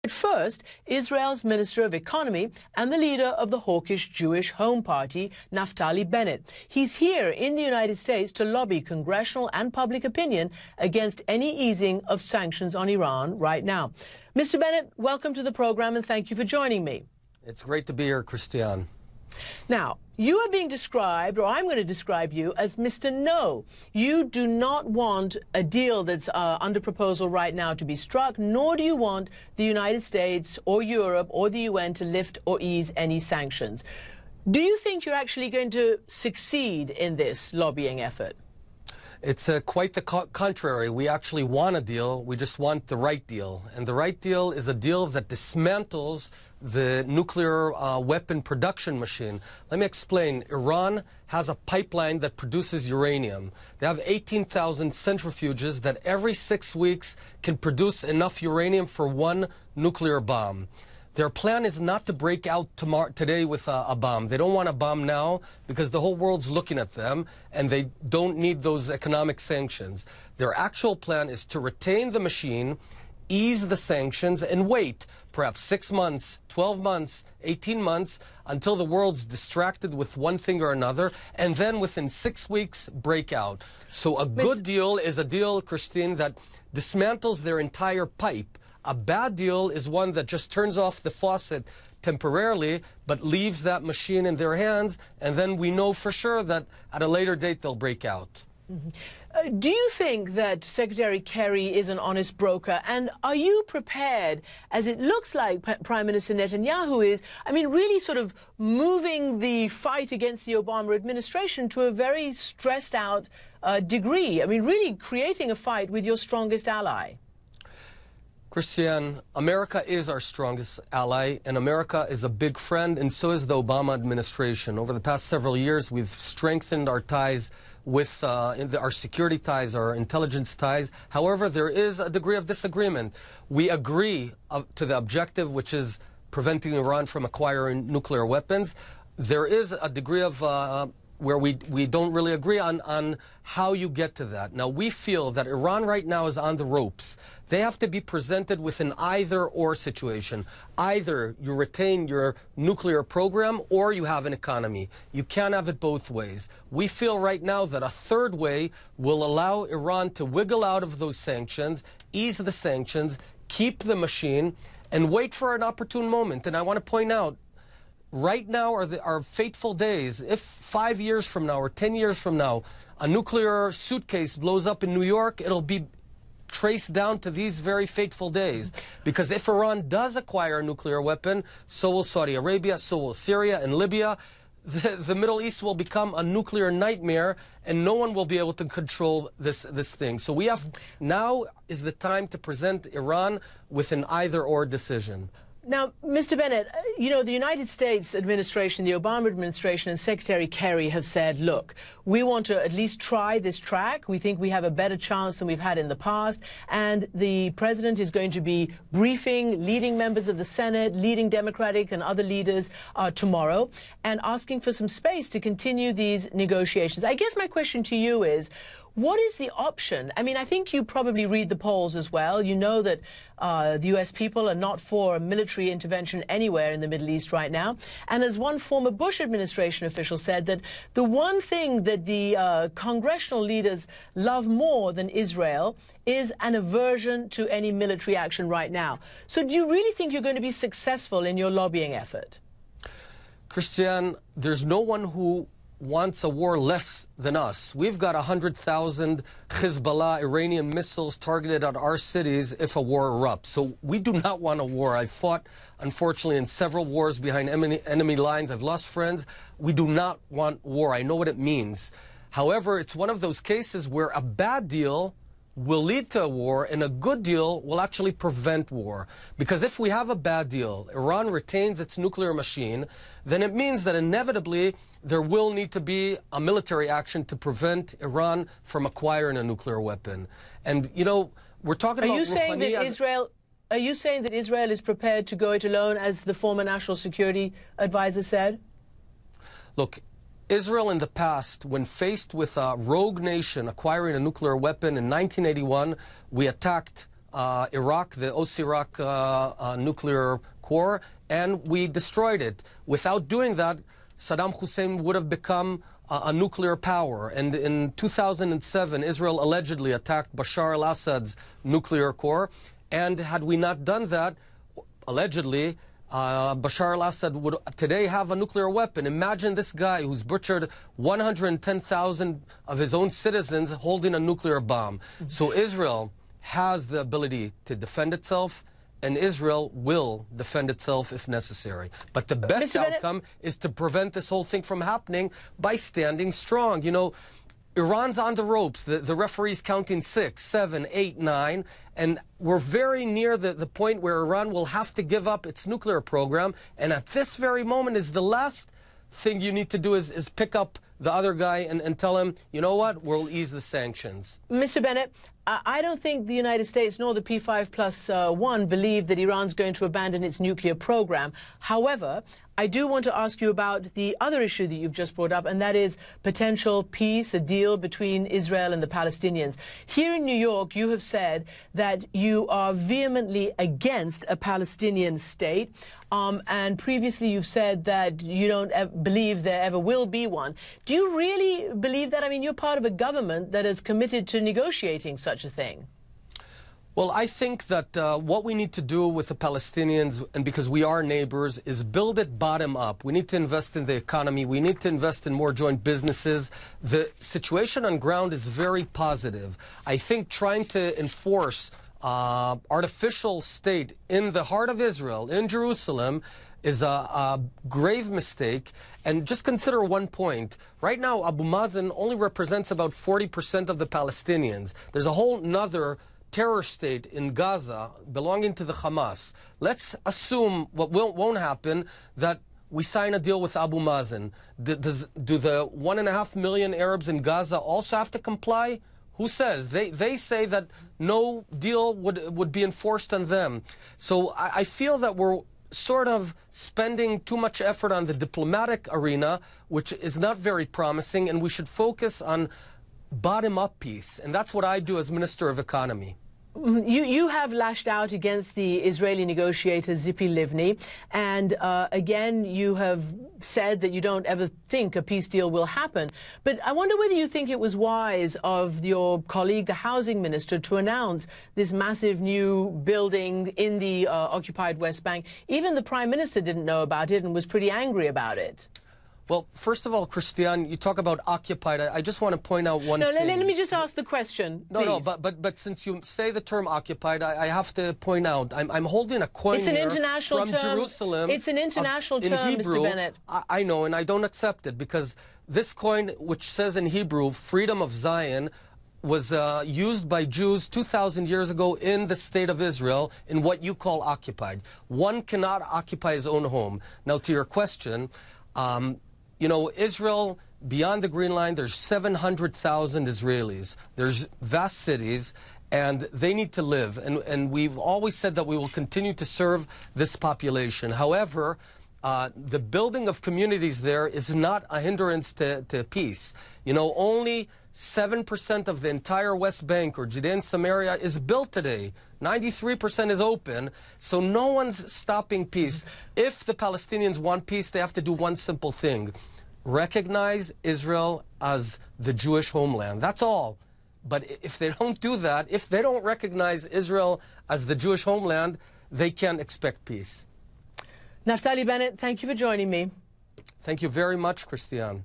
First, Israel's Minister of Economy and the leader of the hawkish Jewish Home Party, Naftali Bennett. He's here in the United States to lobby congressional and public opinion against any easing of sanctions on Iran right now. Mr. Bennett, welcome to the program and thank you for joining me. It's great to be here, Christiane. Now, you are being described, or I'm going to describe you, as Mr. No. You do not want a deal that's under proposal right now to be struck, nor do you want the United States or Europe or the UN to lift or ease any sanctions. Do you think you're actually going to succeed in this lobbying effort? It's quite the contrary. We actually want a deal. We just want the right deal. And the right deal is a deal that dismantles the nuclear weapon production machine. Let me explain. Iran has a pipeline that produces uranium. They have 18,000 centrifuges that every 6 weeks can produce enough uranium for one nuclear bomb. Their plan is not to break out today with a bomb. They don't want a bomb now because the whole world's looking at them and they don't need those economic sanctions. Their actual plan is to retain the machine, ease the sanctions, and wait perhaps 6 months, 12 months, 18 months until the world's distracted with one thing or another, and then within 6 weeks break out. So a good deal is a deal, Christine, that dismantles their entire pipe. A bad deal is one that just turns off the faucet temporarily, but leaves that machine in their hands, and then we know for sure that at a later date they'll break out. Mm-hmm. Do you think that Secretary Kerry is an honest broker, and are you prepared, as it looks like Prime Minister Netanyahu is, I mean, really sort of moving the fight against the Obama administration to a very stressed out degree? I mean, really creating a fight with your strongest ally? Christiane, America is our strongest ally, and America is a big friend, and so is the Obama administration. Over the past several years, we've strengthened our ties with our security ties, our intelligence ties. However, there is a degree of disagreement. We agree to the objective, which is preventing Iran from acquiring nuclear weapons. There is a degree of where we don't really agree on how you get to that. Now, we feel that Iran right now is on the ropes. They have to be presented with an either-or situation. Either you retain your nuclear program or you have an economy. You can't have it both ways. We feel right now that a third way will allow Iran to wiggle out of those sanctions, ease the sanctions, keep the machine, and wait for an opportune moment. And I want to point out, right now are fateful days. If 5 years from now or 10 years from now, a nuclear suitcase blows up in New York, it'll be traced down to these very fateful days. Because if Iran does acquire a nuclear weapon, so will Saudi Arabia, so will Syria and Libya. The Middle East will become a nuclear nightmare, and no one will be able to control this thing. So now is the time to present Iran with an either-or decision. Now, Mr. Bennett, you know, the United States administration, the Obama administration and Secretary Kerry have said, look, we want to at least try this track. We think we have a better chance than we've had in the past. And the president is going to be briefing leading members of the Senate, leading Democratic and other leaders tomorrow, and asking for some space to continue these negotiations. I guess my question to you is, what is the option? I mean, I think you probably read the polls as well. You know that the U.S. people are not for a military intervention anywhere in the Middle East right now. And as one former Bush administration official said, that the one thing that the congressional leaders love more than Israel is an aversion to any military action right now. So do you really think you're going to be successful in your lobbying effort? Christiane, there's no one who wants a war less than us. We've got 100,000 Hezbollah Iranian missiles targeted at our cities if a war erupts. So we do not want a war. I've fought, unfortunately, in several wars behind enemy lines. I've lost friends. We do not want war. I know what it means. However, it's one of those cases where a bad deal will lead to a war, and a good deal will actually prevent war. Because if we have a bad deal, Iran retains its nuclear machine, then it means that inevitably there will need to be a military action to prevent Iran from acquiring a nuclear weapon. And, you know, we're talking about... Are you saying that Israel is prepared to go it alone, as the former National Security Advisor said? Look, Israel in the past, when faced with a rogue nation acquiring a nuclear weapon in 1981, we attacked Iraq, the Iraq nuclear core, and we destroyed it. Without doing that, Saddam Hussein would have become a nuclear power. And in 2007, Israel allegedly attacked Bashar al-Assad's nuclear core. And had we not done that, allegedly, Bashar al-Assad would today have a nuclear weapon. Imagine this guy who's butchered 110,000 of his own citizens holding a nuclear bomb. So Israel has the ability to defend itself, and Israel will defend itself if necessary. But the best outcome is to prevent this whole thing from happening by standing strong. You know, Iran's on the ropes. The referee's counting 6, 7, 8, 9, and we're very near the point where Iran will have to give up its nuclear program, and at this very moment is the last thing you need to do is pick up the other guy and tell him, you know what, we'll ease the sanctions. Mr. Bennett, I don't think the United States nor the P5+1 believe that Iran's going to abandon its nuclear program. However, I do want to ask you about the other issue that you've just brought up, and that is potential peace, a deal between Israel and the Palestinians. Here in New York, you have said that you are vehemently against a Palestinian state, and previously you've said that you don't believe there ever will be one. Do you really believe that? I mean, you're part of a government that is committed to negotiating such a thing. Well, I think that what we need to do with the Palestinians, and because we are neighbors, is build it bottom up. We need to invest in the economy. We need to invest in more joint businesses. The situation on ground is very positive. I think trying to enforce artificial state in the heart of Israel, in Jerusalem, is a grave mistake. And just consider one point. Right now, Abu Mazen only represents about 40% of the Palestinians. There's a whole nother terror state in Gaza belonging to the Hamas. Let's assume what won't happen, that we sign a deal with Abu Mazen. Do the 1.5 million Arabs in Gaza also have to comply? Who says? They say that no deal would be enforced on them. So I feel that we're sort of spending too much effort on the diplomatic arena, which is not very promising, and we should focus on bottom-up peace, and that's what I do as Minister of Economy. You have lashed out against the Israeli negotiator Tzipi Livni, and again you have said that you don't ever think a peace deal will happen. But I wonder whether you think it was wise of your colleague, the housing minister, to announce this massive new building in the occupied West Bank. Even the Prime Minister didn't know about it and was pretty angry about it. Well, first of all, Christiane, you talk about occupied. I just want to point out one thing. No, let me just ask the question, please. No, but since you say the term occupied, I have to point out, I'm holding a coin it's an international from term. Jerusalem. It's an international term, in Hebrew, Mr. Bennett. I know, and I don't accept it, because this coin, which says in Hebrew, freedom of Zion, was used by Jews 2,000 years ago in the state of Israel in what you call occupied. One cannot occupy his own home. Now, to your question, you know, Israel, beyond the Green Line, there's 700,000 Israelis. There's vast cities, and they need to live. And we've always said that we will continue to serve this population. However, the building of communities there is not a hindrance to peace. You know, only 7% of the entire West Bank or Judea and Samaria is built today. 93% is open, so no one's stopping peace. If the Palestinians want peace, they have to do one simple thing: recognize Israel as the Jewish homeland. That's all. But if they don't do that, if they don't recognize Israel as the Jewish homeland, they can't expect peace. Naftali Bennett, thank you for joining me. Thank you very much, Christiane.